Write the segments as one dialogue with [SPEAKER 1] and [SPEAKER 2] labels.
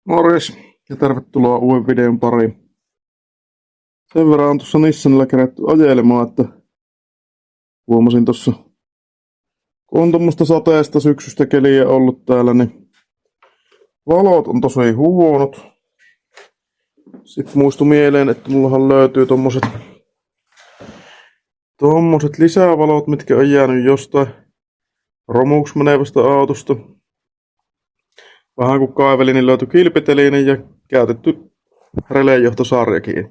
[SPEAKER 1] Morjes ja tervetuloa uuden videon pariin. Sen verran on tuossa Nissanilla kerätty ajelemaan, että huomasin tuossa, kun on tuommoista sateesta syksystä keliä ollut täällä, niin valot on tosi huonot. Sitten muistui mieleen, että mullahan löytyy tommoset lisävalot, mitkä on jäänyt jostain romuksi menevästä autosta. Vähän kun kaivelin, niin löytyi kilpitelinen ja käytetty releenjohtosarjakin.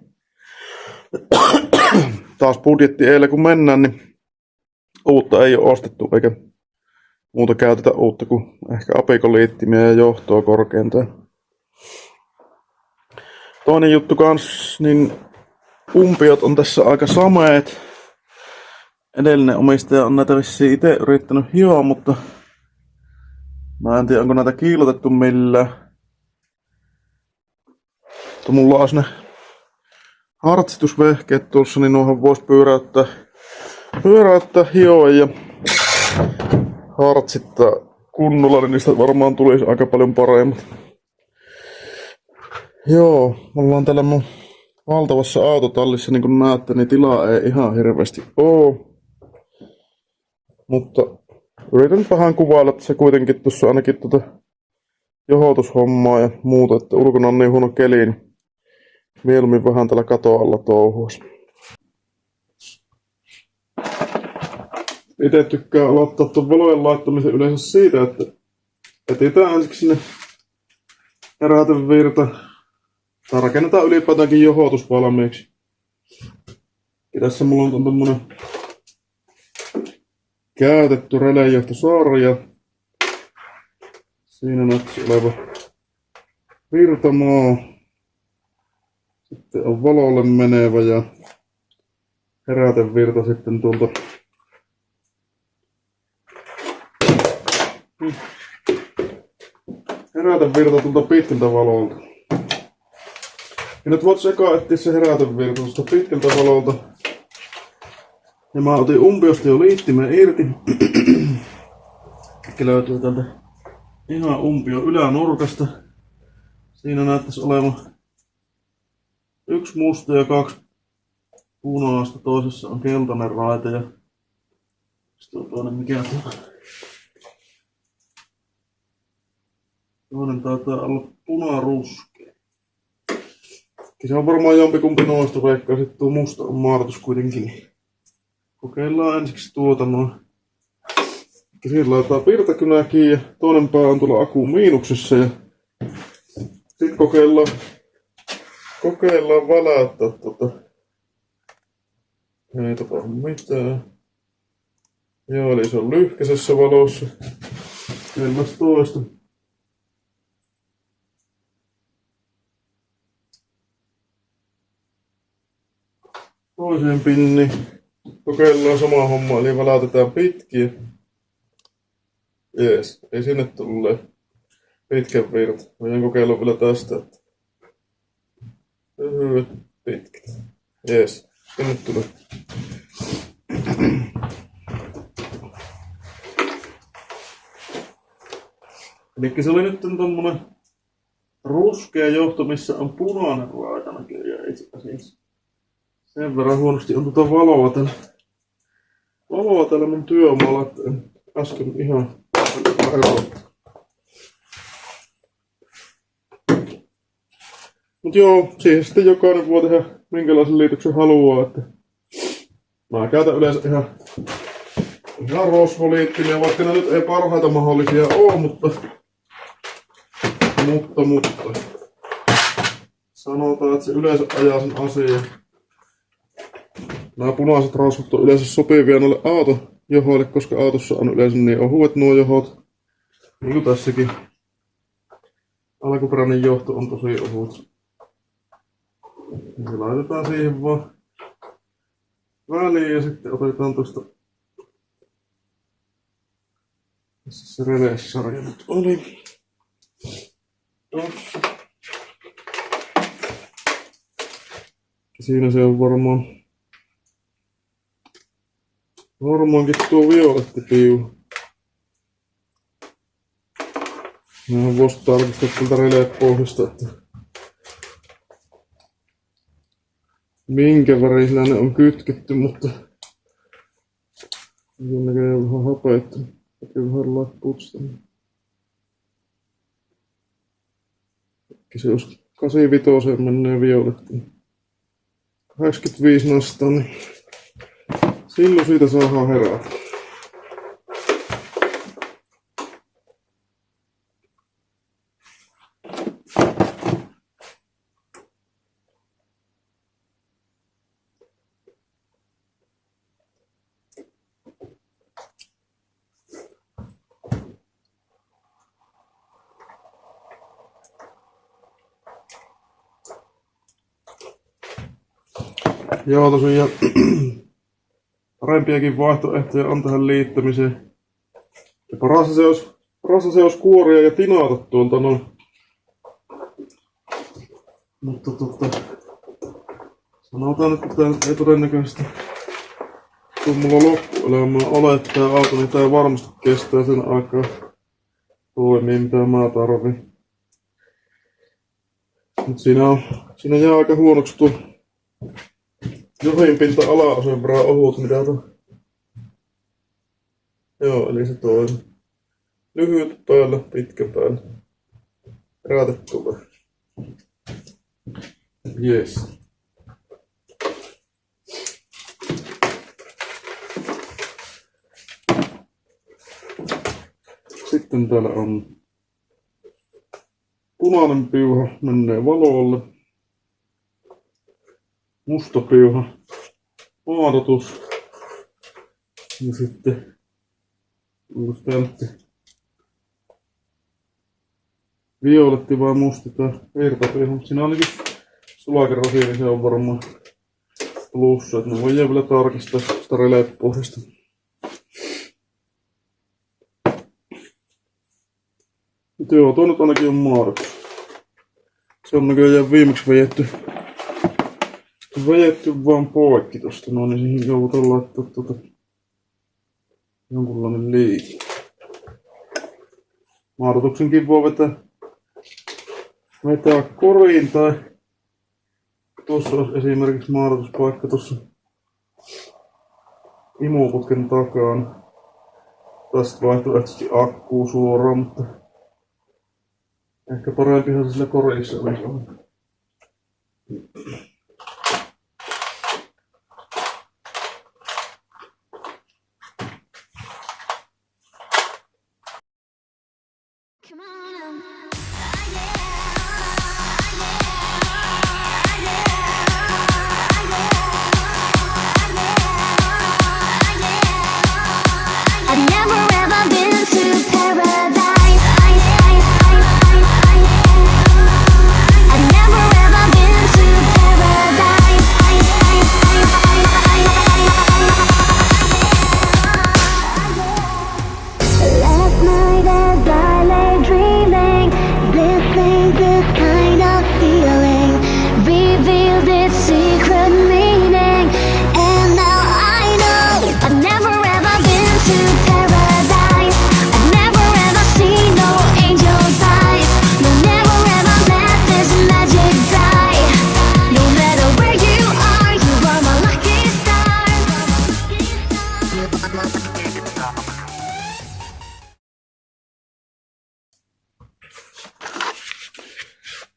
[SPEAKER 1] Taas budjetti eilen kun mennään, niin uutta ei ole ostettu eikä muuta käytetä uutta kuin ehkä apikoliittimiä ja johtoa korkeintaan. Toinen juttu kans, niin umpiot on tässä aika sameet. Edellinen omistaja on näitä vissiin itse yrittänyt hioa, mutta mä en tiedä onko näitä kiilotettu millään. Mutta mulla on ne hartsitusvehkeet tuossa, niin nuohon vois pyöräyttää hioa ja hartsittaa kunnolla, niin niistä varmaan tulisi aika paljon paremmat. Joo, ollaan täällä mun valtavassa autotallissa, niin kuin näette, niin tilaa ei ihan hirveästi oo. Mutta yritän nyt vähän kuvailla, että se kuitenkin tuossa ainakin johotushommaa ja muuta, että ulkona on niin huono keli, niin mieluummin vähän täällä katoalla touhuas. Itse tykkään aloittaa tuon valojen laittamisen yleensä siitä, että etsitään ensiksi sinne herätevirta tai rakennetaan ylipäätäänkin johotus valmiiksi. Ja tässä mulla on tommonen käytetty releenjohtosarja. Siinä näyttäisi oleva virtamaa. Sitten on valolle menevä ja herätevirta sitten tuolta pitkältä valolta. Ja nyt voit sekaan etsiä se herätevirta tuosta pitkältä valolta. Ja mä otin umpiosta jo liittimen irti. Eli löytyy täältä ihan umpio ylänurkasta. Siinä näyttäisi olevan yksi musta ja kaksi punaista. Toisessa on keltainen raita ja sitten on toinen mikä tuo. Toinen taitaa olla punaruskea. Se on varmaan jompikumpi noista, vaikka sitten tuo musta on maaratus kuitenkin. Kokeillaan ensiksi tuota noin. Siihen laitetaan virtakynä kiinni ja toinen pää on tuolla akun miinuksessa ja sitten kokeillaan väläyttää ei tapahdu mitään. Joo, eli se on lyhkäisessä valossa. Mennään toista. Toiseen pinniin. Kokeillaan sama homma, eli väläytetään pitkiä. Jees, ei sinne tulee pitkän virta. Voidaan kokeilla vielä tästä. Lyhyet, pitkät. Jees, sinne tulee. Elikkä se oli nyt tommonen ruskea johto, missä on punainen raita näköjään itse asiassa. Sen verran huonosti on valoa täällä mun työmaalla, että en äsken ihan erottaa. Mut joo, siihen sitten jokainen voi tehdä minkälaisen liityksen haluaa, että mä käytän yleensä ihan rosvoliittimia, vaikka ne nyt ei parhaita mahdollisia oo, mutta sanotaan, että se yleensä ajaa sen asian. Nämä punaiset rosvot on yleensä sopivia noille autojohoille, koska autossa on yleensä niin ohuet nuo johot. Niin kuin tässäkin. Alkuperäinen johto on tosi ohut. Se laitetaan siihen vaan väliin ja sitten otetaan tuosta. Missä se releessarja nyt oli? Tossa. Siinä se on varmaankin tuo violetti piu. Mä oon vasta tarkistaa tältä relepohjasta, että minkä värisillä ne on kytketty, mutta on näköjään vähän hapeettu. Täytyy vähän lappuutsta. Se olisi 85 menee violetti. 85 nastaa, niin silloin siitä saadaan herätä. Joo, tosiaan parempiakin vaihtoehtoja on tähän liittämiseen. Ja parasta se olisi kuoria ja tinata tuolta noin. Mutta sanotaan, että tämä ei todennäköisesti tule mulla loppuelämää ole, että tämä auto, niin tämä varmasti kestää sen aikaa toimii, mitä mä tarvin. Mut siinä jää aika huonoksi tuo johdinpinta-ala on sen verran ohut, mitä tuo. Joo, eli se toimii. Lyhyt päällä, pitkä päällä. Räätetty vähän. Yes. Sitten täällä on punainen piuha, menee valolle. Musta piuha, maadotus. Ja sitten stentti. Violetti vai musta tai virtapiuha. Siinä ainakin sulakerosiin, niin se on varmaan plussa. Et me voidaan vielä tarkistaa sitä relepohjasta. Joo, tuo nyt ainakin on maadotus. Se on näköjään viimeksi vejetty vaan poikki tosta noin, niin siihen joudutaan laittaa jonkunlainen liike. Maadotuksenkin voi vetää koriin tai tuossa olisi esimerkiksi maadotuspaikka tuossa imuputken takana. Tästä vaihtoehtoisesti akkuu suoraan, mutta ehkä parempihan se sillä korissa olisi.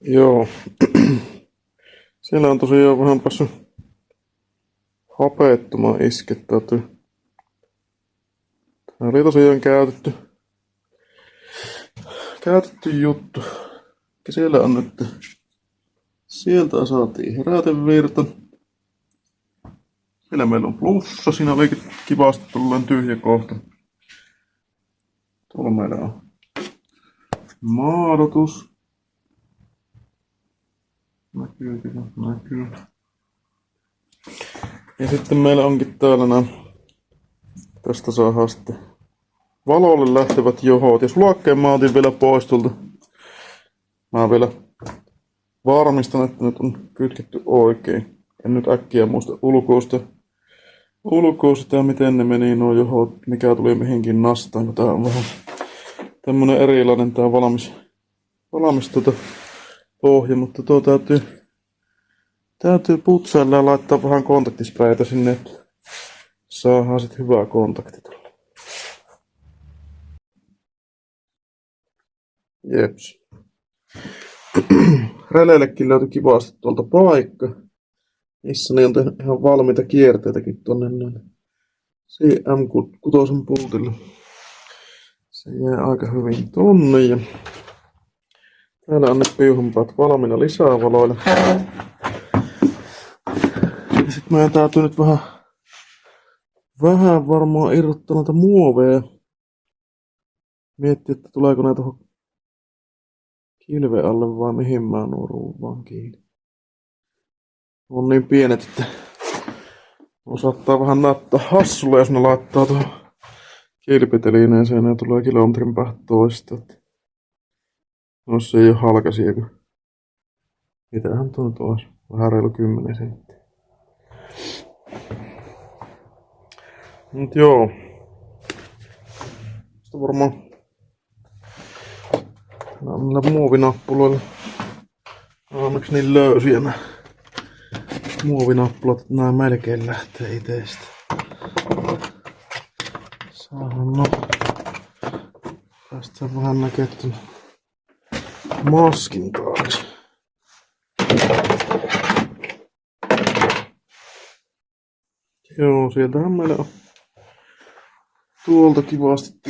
[SPEAKER 1] Joo. Siellä on tosiaan vähän päässyt hapeettomaan iskettäytyy. Tää oli tosiaan käytetty juttu. Ja siellä on nyt, sieltä saatiin herätevirta. Siellä meillä on plussa, siinä olikin kivasti tulleen tyhjä kohta. Tuolla meillä on maadotus. Näkyy. Ja sitten meillä onkin täällä nämä, tästä saadaan sitten valolle lähtevät johot. Ja sulakkeen mä otin vielä pois tuolta. Mä vielä varmistan, että nyt on kytketty oikein. En nyt äkkiä muista ulkoista ja miten ne meni nuo johot, mikä tuli mihinkin nastaan, kun tää on vähän tämmönen erilainen tää valmis pohja, mutta tuo täytyy putsailla ja laittaa vähän kontaktispreitä sinne, että saadaan sit hyvä kontakti tulla. Jeps. Releillekin löytyi kivasti tuolta paikka. Missä ne on tehnyt ihan valmiita kierteitäkin tonne noin CM6 pultille. Se jää aika hyvin tonne ja täällä on ne piuhanpäät valmiina lisävaloille. Ja sit meidän täytyy nyt vähän varmaan irrottaa noita muoveja. Miettiä, että tuleeko näitä tuohon kilven alle vai mihin mä nuo ruuvaan kiinni. On niin pienet, että saattaa vähän näyttää hassulla, jos ne laittaa tuohon kilpitelineeseen ja tulee kilometrin päästä toista. Noissa ei oo halkaisia, kun mitähän tuo nyt olisi? Vähän reilu 10 senttiä. Mut joo. Sitten varmaan näillä muovinappuloilla. Onneksi niin löysiä nää muovinappulat, että nää melkein lähtee itestä. Saadaan päästään vähän näkee ton maskin taakse. Joo, sieltähän meillä on tuolta kivasti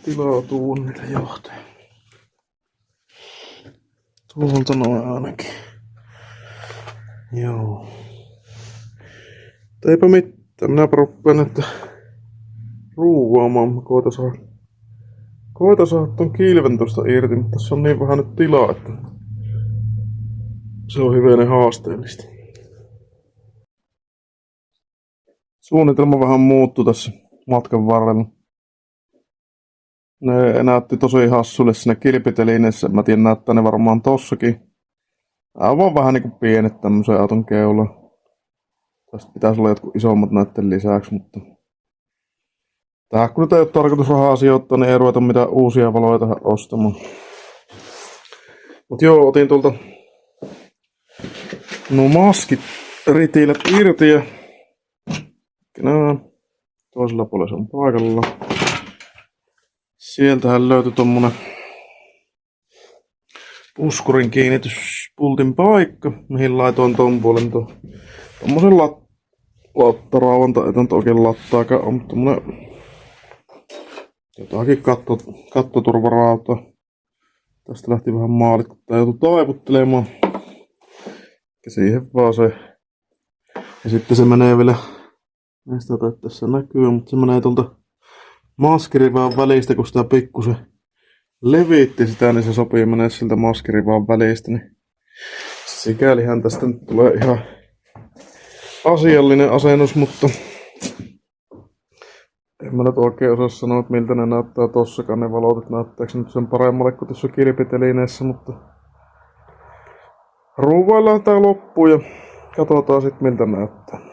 [SPEAKER 1] tilautuu niitä johtoja. Tuolta noin ainakin. Joo. Mutta eipä mitään. Minäpä ruppeen nyt ruuvaamaan. Koita saada ton kilven tosta irti, mutta tässä on niin vähän nyt tilaa, että se on hivenen haasteellista. Suunnitelma vähän muuttui tässä matkan varrella. Ne näytti tosi hassulle siinä kilpitelineessä. Mä tiedän, näyttää ne varmaan tossakin. Aivan vähän niinku pienet tämmösen auton keula. Tästä pitäisi olla jotkut isommat näitten lisäksi, mutta tähän kun nyt ei ole tarkoitus rahaa sijoittaa, niin ei ruveta mitään uusia valoja tähän ostamaan. Mut joo, otin tuolta nuo maskit ritiilet irti ja toisella puolella se on paikalla. Sieltähän löytyi tommonen puskurin kiinnityspultin paikka, mihin laitoin ton puolen tommosen lattarauvan, tai ei nyt oikein lattaakaan on, mutta tommonen jotakin kattoturvarauta. Tästä lähti vähän maalit, kun tää joutui taivuttelemaan. Ja siihen vaan se. Ja sitten se menee vielä, näistä tässä näkyy, mutta se menee tuolta maskirivaan välistä, kun sitä pikkusen leviitti sitä, niin se sopii menee siltä maskirivaan välistä. Niin sikälihän tästä nyt tulee ihan asiallinen asennus, mutta en mä nyt oikein osaa sanoa, että miltä ne näyttää tossakaan ne valot, että näyttääkö nyt sen paremmalle kuin tuossa kilpitelineessä, mutta ruuvaillaan tää loppuun ja katsotaan sit miltä näyttää.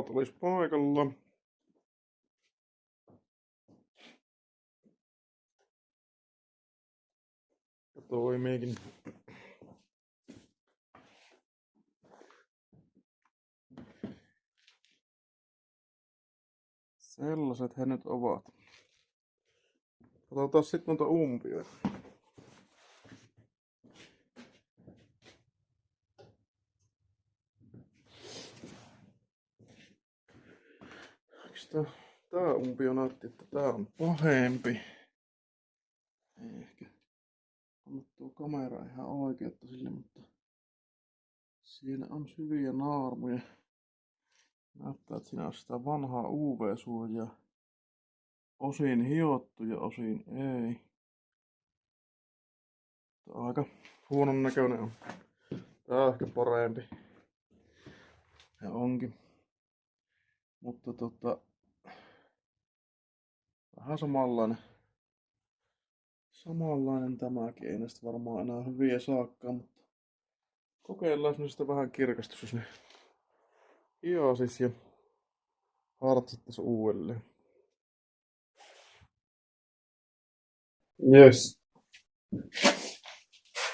[SPEAKER 1] napat olis paikalla. Ja toimiikin. Sellaiset he nyt ovat. Katsotaan sitten noita umpia. Tää umpio näytti, että tää on pahempi. Ehkä annettuu kamera ihan oikeutta sille, mutta siinä on hyviä naarmuja. Näyttää, että siinä on sitä vanhaa UV-suojaa. Osin hiottu ja osin ei. Aika huonon näköinen on. Tää on ehkä parempi. Ja onkin. Mutta vähän samanlainen tämäkin. Ei näistä varmaan enää hyviä saakkaan, mutta kokeillaan sitä vähän kirkastus, jos ne hiosis ja hartsattais uudelleen. Jes.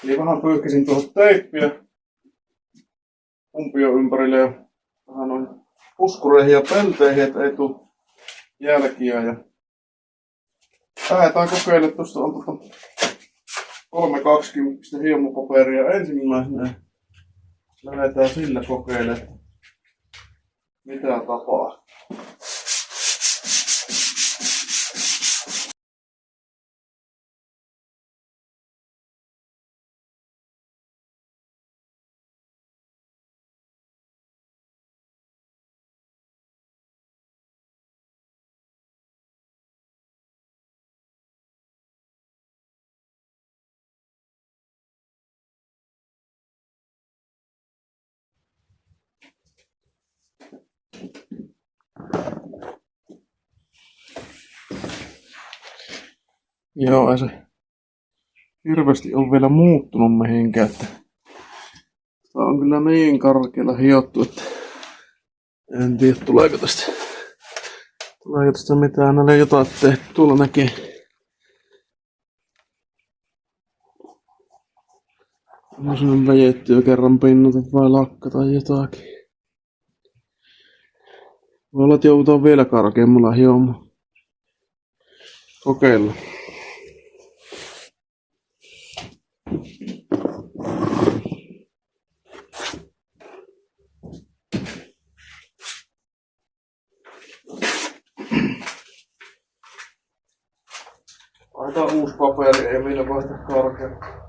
[SPEAKER 1] Eli vähän pyyhkisin tuohon teippiä umpio ympärille ja vähän noin puskureihin ja pelteihin, että ei tuu jälkiä. Ja lähdetään kokeilemaan, tuosta on 320 hiemupaperia ensimmäisenä. Lähdetään sillä kokeilemaan, mitä tapahtuu. Joo, ei se hirveästi ole vielä muuttunut mihinkään, että tää on kyllä niin karkealla hiottu, että en tiedä tuleeko tästä mitään. Näillä jotain tehty, tuolla näkee. On sinne väjetty jo kerran pinnata vai lakka tai jotakin. Voi olla, että joudutaan vielä karkeammalla hiomaan. Kokeillaan. Laitetaan uusi paperi, ei meillä vaihda karkeaa.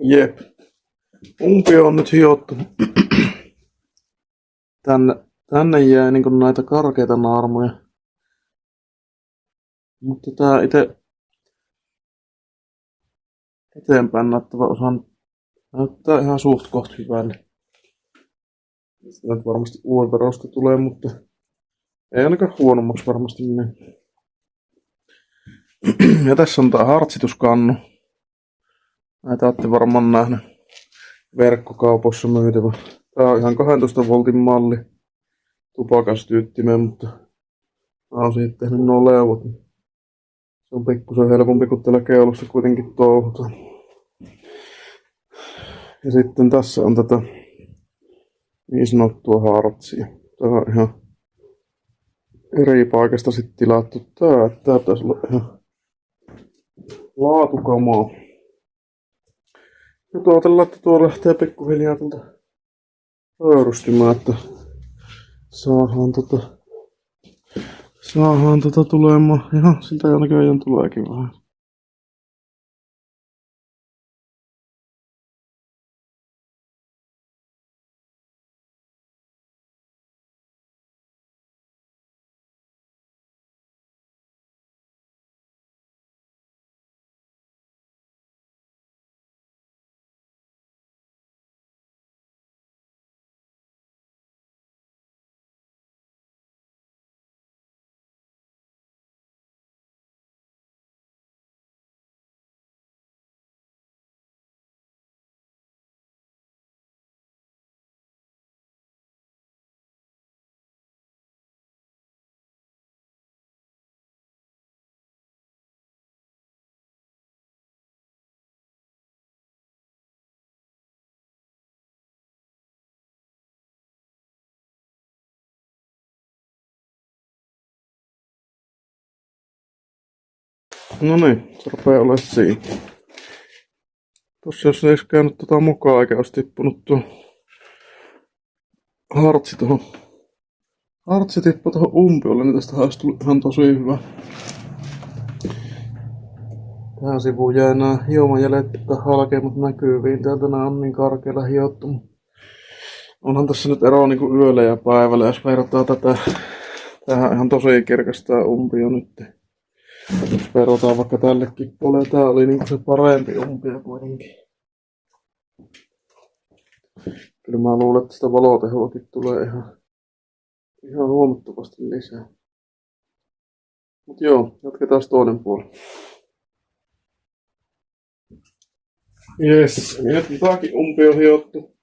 [SPEAKER 1] Jep. Umpio on nyt hiottu. Tänne jää niin näitä karkeita naarmuja. Mutta tää eteenpäin näyttävä osa näyttää ihan suht koht hyvälle. Sitä nyt varmasti UV-verosta tulee, mutta ei ainakaan huonommaksi varmasti mene. Ja tässä on tää hartsituskannu. Näitä olette varmaan nähnyt verkkokaupoissa myytävä. Tää on ihan 12 voltin malli tupakastyyttimeen, mutta mä oon siitä tehnyt nuo leuvot. Se on pikkusen helpompi kuin täällä keulussa kuitenkin touhutaan. Ja sitten tässä on tätä niin sanottua hartsia. Tää on ihan eri paikasta sitten tilattu. Tää pitäisi olla ihan laatukamaa. Nyt ajatellaan, että tuo lähtee pikkuhiljaa tuolta pöyrystymään, että saadaan tulemaan. Jaha, siltä jo näköjään tuleekin vähän. No niin, se rupeaa olemaan siinä. Tossa jos ei olisi käynyt mukaan eikä olisi tippunut tuo hartsi tuohon. Hartsi tippui tuohon umpiolle, niin tästä olisi tullut ihan tosi hyvä. Tähän sivuun jää nää hiomajäljet halkeimmat näkyviin. Täältä nää on niin karkealla hiottu. Onhan tässä nyt ero niinku yöllä ja päivällä, jos verrataan tätä. Tämähän ihan tosi kirkas tää umpio nyt. Jos verrataan vaikka tällekin puolelle, tää oli niinku se parempi umpio kuitenkin. Kyllä mä luulen, että sitä valotehoakin tulee ihan huomattavasti lisää. Mut joo, jatketaan toinen puoli. Jes, nyt tääkin umpio hiottu.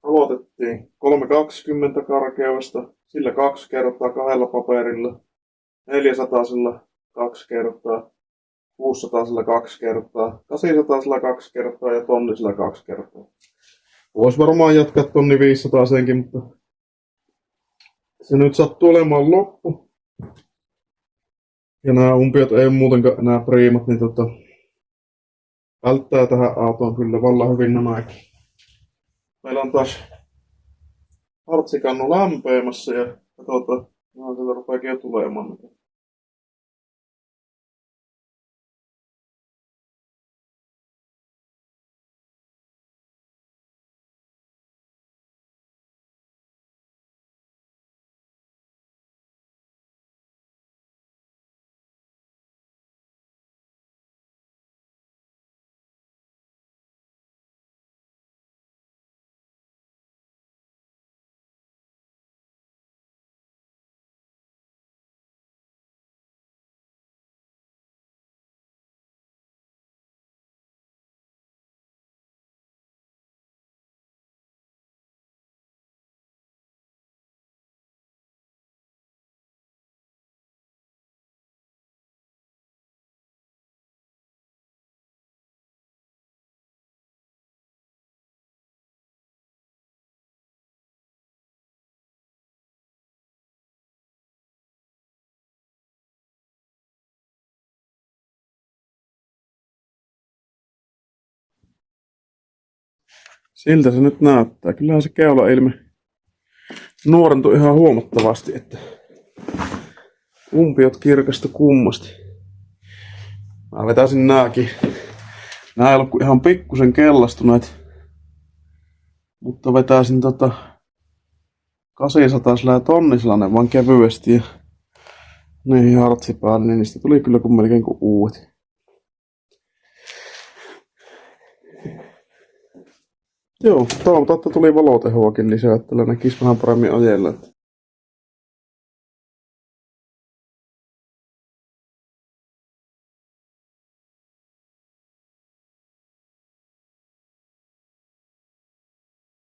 [SPEAKER 1] Aloitettiin 320 karkeudesta, sillä 2 kertaa 2 paperilla, 400 2 kertaa, 600 2 kertaa, 800 2 kertaa ja 1000 2 kertaa. Vois varmaan jatkaa 1500 senkin, mutta se nyt sattuu olemaan loppu. Ja nämä umpiot ei muutenkaan nämä priimat, niin välttää tähän autoon kyllä vallan hyvin nämäkin. Meillä on taas hartsikannu lämpeämässä ja sieltä rupeakin jo tulemaan. Siltä se nyt näyttää. Kyllähän se keulailme nuorentui ihan huomattavasti, että umpiot kirkastu kummasti. Mä vetäisin nääkin. Nää ei ollut kuin ihan pikkusen kellastuneet. Mutta vetäisin 800 ja 1000 vaan kevyesti ja niihin hartsipäälle, niin niistä tuli kyllä kuin melkein kuin uudet. Joo, toivotaan, että tuli valotehoakin lisää, että näkisi vähän paremmin ajella.